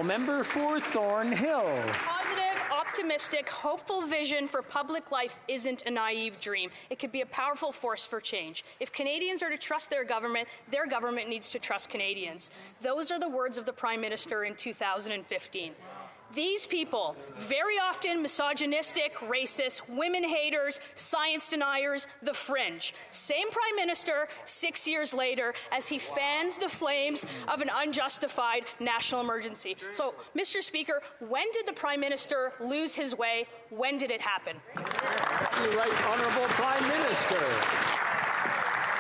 Member for Thornhill. Positive, optimistic, hopeful vision for public life isn't a naive dream. It could be a powerful force for change. If Canadians are to trust their government needs to trust Canadians. Those are the words of the Prime Minister in 2015. These people, very often misogynistic, racist, women haters, science deniers, the fringe. Same Prime Minister 6 years later as he fans the flames of an unjustified national emergency. So, Mr. Speaker, when did the Prime Minister lose his way? When did it happen? The Right Honourable Prime Minister.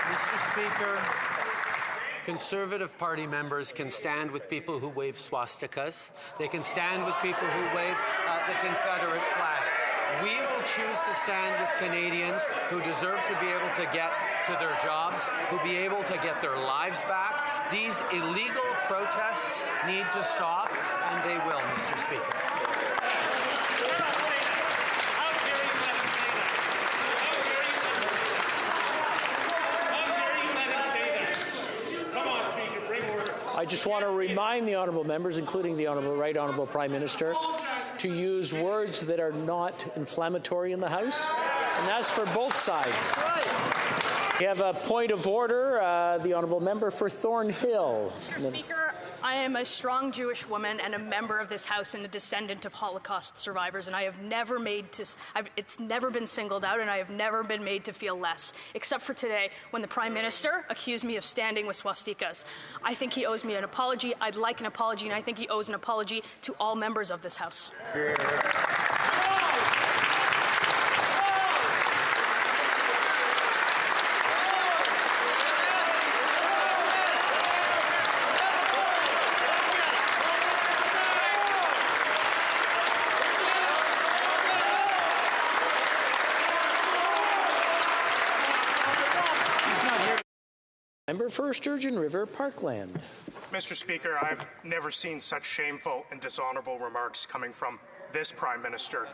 Mr. Speaker, Conservative Party members can stand with people who wave swastikas. They can stand with people who wave the Confederate flag. We will choose to stand with Canadians who deserve to be able to get to their jobs, who be able to get their lives back. These illegal protests need to stop, and they will, Mr. Speaker. I just want to remind the honourable members, including the Right Honourable Prime Minister, to use words that are not inflammatory in the House, and that's for both sides. We have a point of order. The honourable member for Thornhill. Mr. Speaker, I am a strong Jewish woman and a member of this House and a descendant of Holocaust survivors, and I have never it's never been singled out, and I have never been made to feel less, except for today when the Prime Minister accused me of standing with swastikas. I think he owes me an apology. I'd like an apology, and I think he owes an apology to all members of this House. Member for Sturgeon River Parkland. Mr. Speaker, I've never seen such shameful and dishonourable remarks coming from this Prime Minister.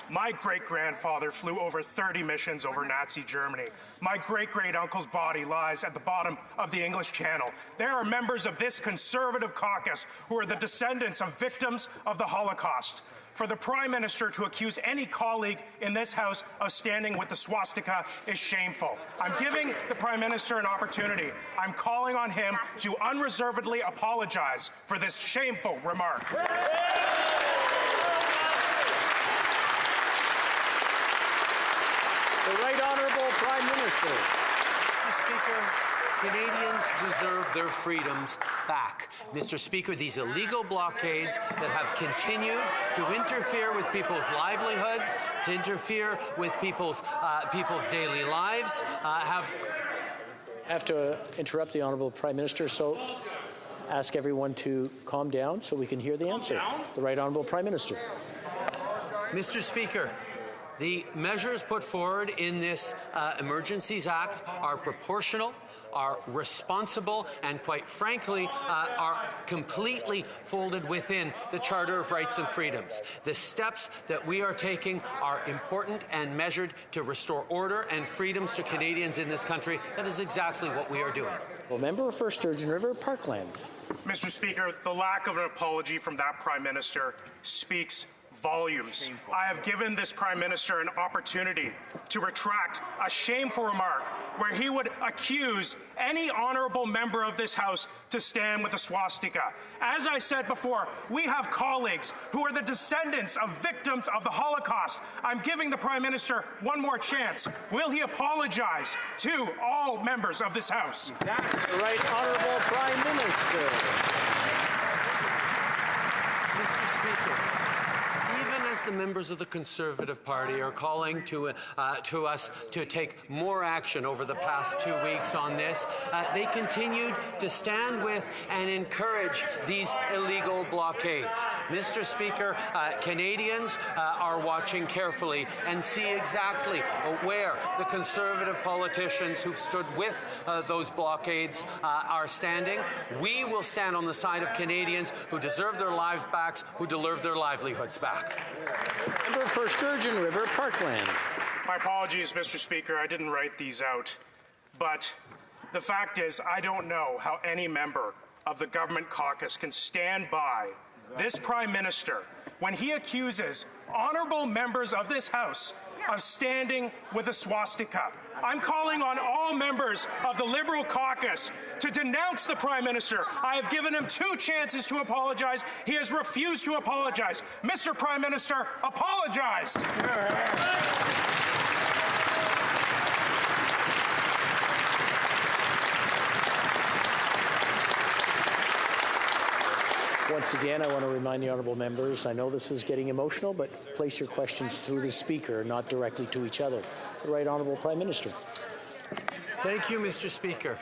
My great-grandfather flew over 30 missions over Nazi Germany. My great-great-uncle's body lies at the bottom of the English Channel. There are members of this Conservative caucus who are the descendants of victims of the Holocaust. For the Prime Minister to accuse any colleague in this House of standing with the swastika is shameful. I'm giving the Prime Minister an opportunity. I'm calling on him to unreservedly apologize for this shameful remark. The Right Honourable Prime Minister. Mr. Speaker, Canadians deserve their freedoms back. Mr. Speaker, these illegal blockades that have continued to interfere with people's livelihoods, to interfere with people's daily lives, I have to interrupt the Honourable Prime Minister, so ask everyone to calm down so we can hear the answer. The Right Honourable Prime Minister. Mr. Speaker, the measures put forward in this Emergencies Act are proportional, are responsible, and quite frankly, are completely folded within the Charter of Rights and Freedoms. The steps that we are taking are important and measured to restore order and freedoms to Canadians in this country. That is exactly what we are doing. Well, member for Sturgeon River Parkland. Mr. Speaker, the lack of an apology from that Prime Minister speaks volumes. I have given this Prime Minister an opportunity to retract a shameful remark where he would accuse any honourable member of this House to stand with a swastika. As I said before, we have colleagues who are the descendants of victims of the Holocaust. I'm giving the Prime Minister one more chance. Will he apologize to all members of this House? The Right Honourable Prime Minister. Mr. Speaker, even as the members of the Conservative Party are calling to us to take more action over the past 2 weeks on this, they continued to stand with and encourage these illegal blockades. Mr. Speaker, Canadians are watching carefully and see exactly where the Conservative politicians who've stood with those blockades are standing. We will stand on the side of Canadians who deserve their lives back, who deserve their livelihoods back. Member for Sturgeon River Parkland. My apologies, Mr. Speaker. I didn't write these out. But the fact is, I don't know how any member of the government caucus can stand by this Prime Minister when he accuses honourable members of this House of standing with a swastika. I'm calling on all members of the Liberal caucus to denounce the Prime Minister. I have given him 2 chances to apologize. He has refused to apologize. Mr. Prime Minister, apologize. Once again, I want to remind the honourable members, I know this is getting emotional, but place your questions through the Speaker, not directly to each other. The Right Honourable Prime Minister. Thank you, Mr. Speaker.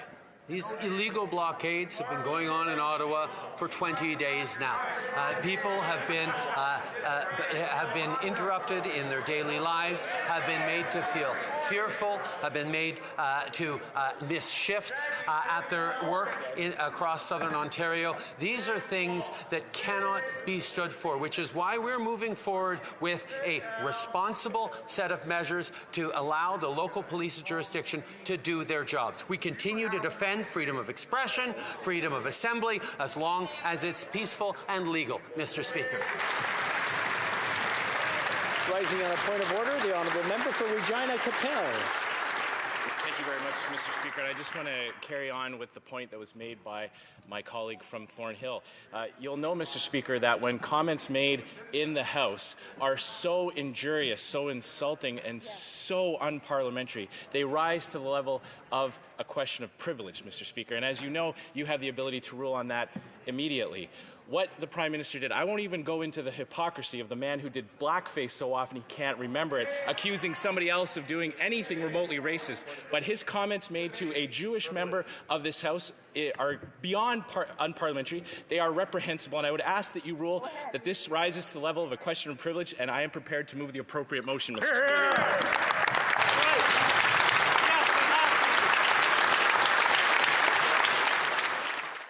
These illegal blockades have been going on in Ottawa for 20 days now. People have been interrupted in their daily lives, have been made to feel fearful, have been made to miss shifts at their work across southern Ontario. These are things that cannot be stood for, which is why we're moving forward with a responsible set of measures to allow the local police jurisdiction to do their jobs. We continue to defend freedom of expression, freedom of assembly, as long as it's peaceful and legal, Mr. Speaker. Rising on a point of order, the honourable member for Regina Capel. Thank you very much, Mr. Speaker. And I just want to carry on with the point that was made by my colleague from Thornhill. You'll know, Mr. Speaker, that when comments made in the House are so injurious, so insulting, and so unparliamentary, they rise to the level of a question of privilege, Mr. Speaker. And as you know, you have the ability to rule on that immediately. What the Prime Minister did, I won't even go into the hypocrisy of the man who did blackface so often he can't remember it, accusing somebody else of doing anything remotely racist. But his comments made to a Jewish member of this House are beyond unparliamentary. They are reprehensible, and I would ask that you rule that this rises to the level of a question of privilege, and I am prepared to move the appropriate motion, Mr. Speaker.